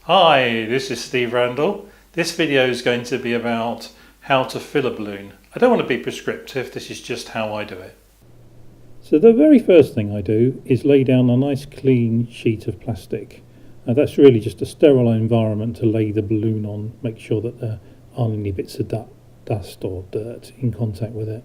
Hi, this is Steve Randall. This video is going to be about how to fill a balloon. I don't want to be prescriptive, this is just how I do it. So the very first thing I do is lay down a nice clean sheet of plastic. That's really just a sterile environment to lay the balloon on, make sure that there aren't any bits of dust or dirt in contact with it.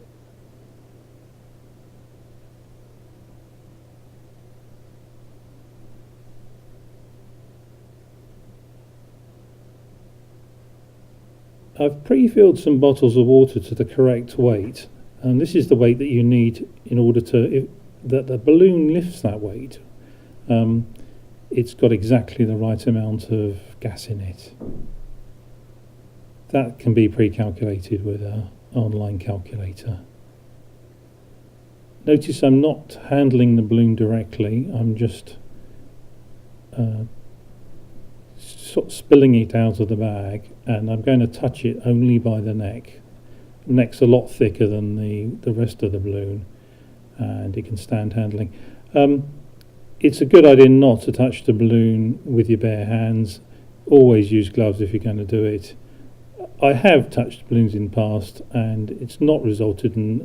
I've pre-filled some bottles of water to the correct weight, and this is the weight that you need in order that the balloon lifts that weight. It's got exactly the right amount of gas in it. That can be pre-calculated with an online calculator. Notice I'm not handling the balloon directly, I'm just sort of spilling it out of the bag, and I'm going to touch it only by the neck. The neck's a lot thicker than the rest of the balloon, and it can stand handling. It's a good idea not to touch the balloon with your bare hands. Always use gloves if you're going to do it. I have touched balloons in the past and it's not resulted in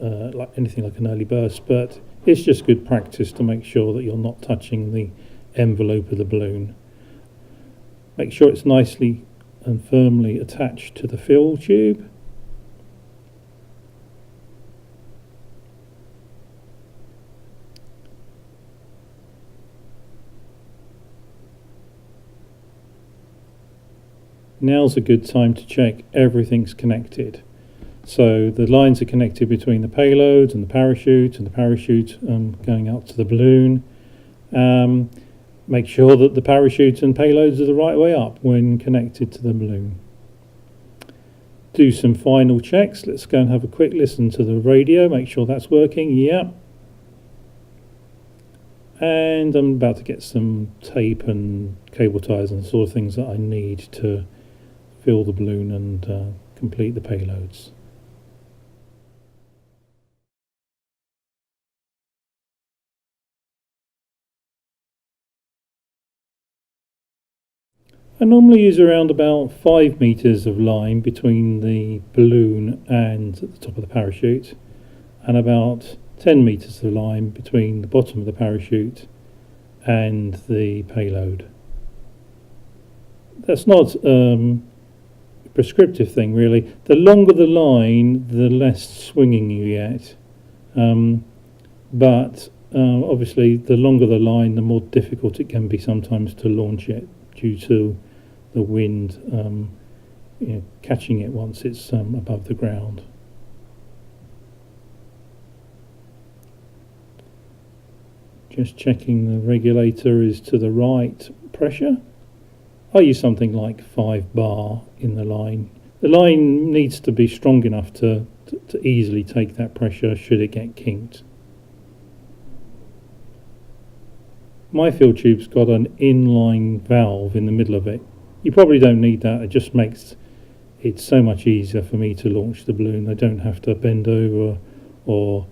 anything like an early burst, but it's just good practice to make sure that you're not touching the envelope of the balloon. Make sure it's nicely and firmly attached to the fill tube. Now's a good time to check everything's connected. So the lines are connected between the payload and the parachute going out to the balloon. Make sure that the parachute and payloads are the right way up when connected to the balloon. Do some final checks. Let's go and have a quick listen to the radio, make sure that's working. Yeah. And I'm about to get some tape and cable ties and the sort of things that I need to fill the balloon and complete the payloads. I normally use around about 5 meters of line between the balloon and the top of the parachute, and about 10 meters of line between the bottom of the parachute and the payload. That's not a prescriptive thing really. The longer the line, the less swinging you get, but obviously the longer the line, the more difficult it can be sometimes to launch it due to the wind catching it once it's above the ground. Just checking the regulator is to the right pressure. I use something like 5 bar in the line. The line needs to be strong enough to easily take that pressure should it get kinked. My fill tube's got an inline valve in the middle of it. You probably don't need that, it just makes it so much easier for me to launch the balloon. I don't have to bend over or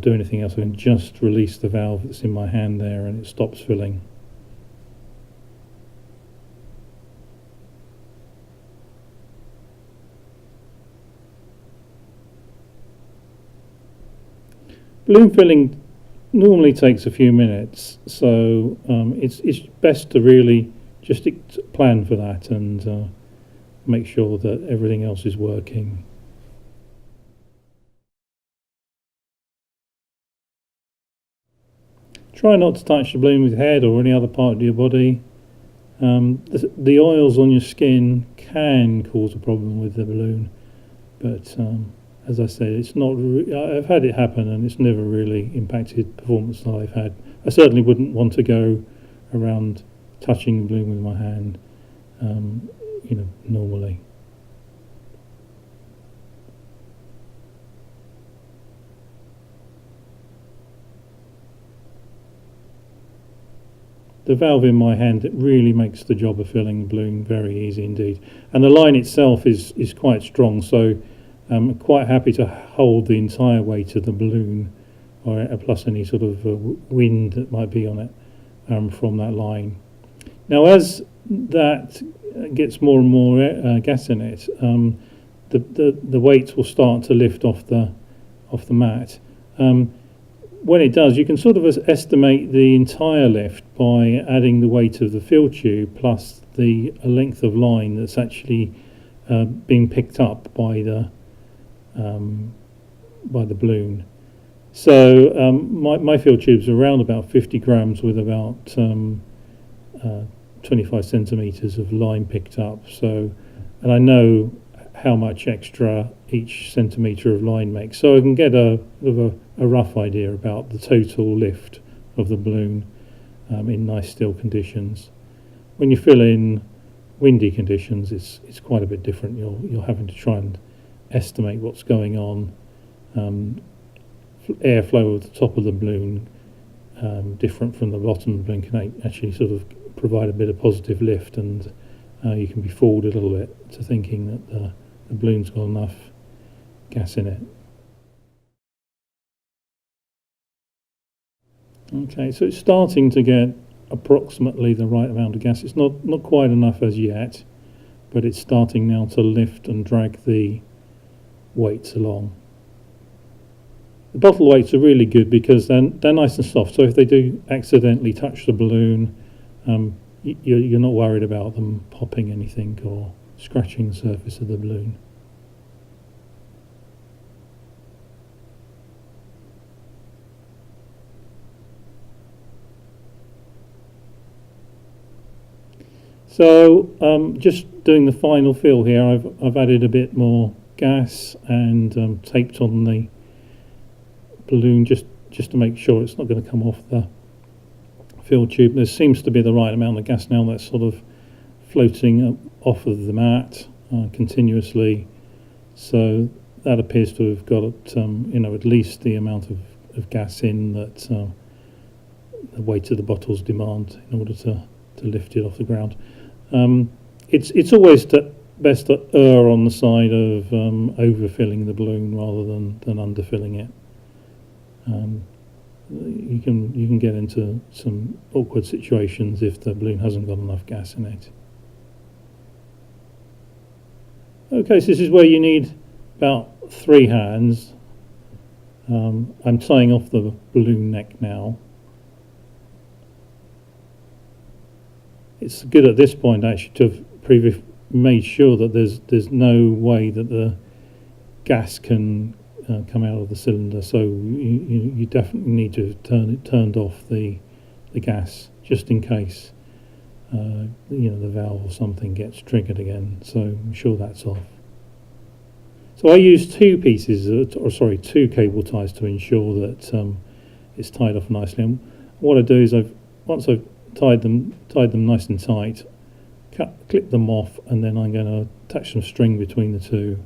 do anything else. I can just release the valve that's in my hand there and it stops filling. Balloon filling normally takes a few minutes, so it's best to really just plan for that and make sure that everything else is working. Try not to touch the balloon with your head or any other part of your body. The oils on your skin can cause a problem with the balloon, but as I said, it's not. I've had it happen, and it's never really impacted performance that I've had. I certainly wouldn't want to go around touching the balloon with my hand, normally. The valve in my hand, it really makes the job of filling the balloon very easy indeed. And the line itself is quite strong, so I'm quite happy to hold the entire weight of the balloon, or plus any sort of wind that might be on it from that line. Now, as that gets more and more gas in it, the weights will start to lift off the mat. When it does, you can sort of estimate the entire lift by adding the weight of the fill tube plus the length of line that's actually being picked up by the balloon. So my fill tubes are around about 50 grams with about 25 centimetres of line picked up. So, and I know how much extra each centimetre of line makes, so I can get a rough idea about the total lift of the balloon in nice still conditions. When you fill in windy conditions, it's quite a bit different. You're having to try and estimate what's going on. Airflow at the top of the balloon, different from the bottom of the balloon, can actually sort of provide a bit of positive lift, and you can be fooled a little bit to thinking that the balloon's got enough gas in it. Okay, so it's starting to get approximately the right amount of gas. It's not quite enough as yet, but it's starting now to lift and drag the weights along. The bottle weights are really good because they're nice and soft, so if they do accidentally touch the balloon, you're not worried about them popping anything or scratching the surface of the balloon. So just doing the final fill here, I've added a bit more gas and taped on the balloon just to make sure it's not going to come off the fill tube. There seems to be the right amount of gas now that's sort of floating off of the mat continuously, so that appears to have got at least the amount of gas in that the weight of the bottles demand in order to lift it off the ground. It's always best to err on the side of overfilling the balloon rather than underfilling it. You can get into some awkward situations if the balloon hasn't got enough gas in it. Okay, so this is where you need about 3 hands. I'm tying off the balloon neck now. It's good at this point actually to have made sure that there's no way that the gas can come out of the cylinder, so you definitely need to have turned off the gas just in case the valve or something gets triggered again. So I'm sure that's off. So I use 2 cable ties to ensure that it's tied off nicely. And what I do is once I've tied them nice and tight, clip them off, and then I'm going to attach some string between the 2.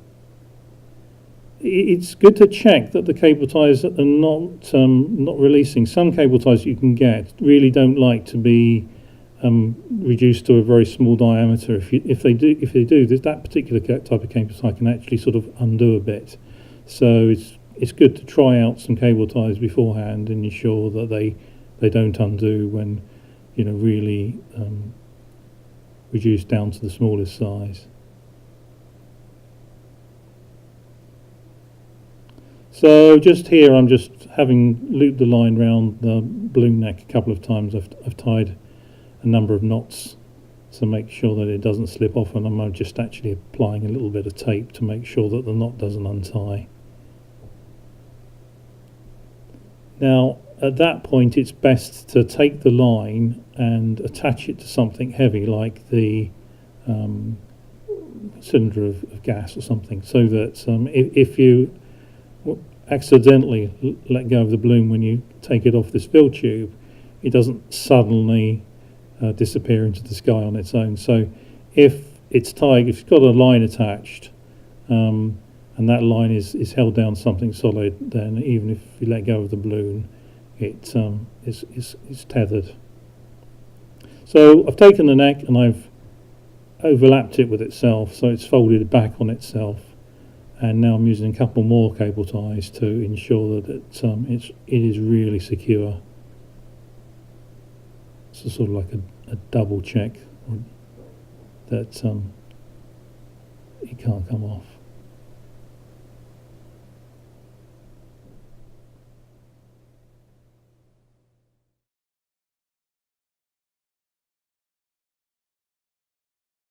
It's good to check that the cable ties are not releasing. Some cable ties you can get really don't like to be reduced to a very small diameter. If they do, that particular type of cable tie can actually sort of undo a bit. So it's good to try out some cable ties beforehand and ensure that they don't undo when really reduced down to the smallest size. So just here, I'm just having looped the line round the balloon neck a couple of times. I've tied a number of knots to make sure that it doesn't slip off, and I'm just actually applying a little bit of tape to make sure that the knot doesn't untie. Now, at that point, it's best to take the line and attach it to something heavy like the cylinder of gas or something, so that if you accidentally let go of the balloon when you take it off this fill tube, it doesn't suddenly disappear into the sky on its own. So if it's tied, if it's got a line attached, and that line is held down something solid, then even if you let go of the balloon, it's tethered. So I've taken the neck and I've overlapped it with itself, so it's folded back on itself. And now I'm using a couple more cable ties to ensure that it is really secure. So sort of like a double check that it can't come off.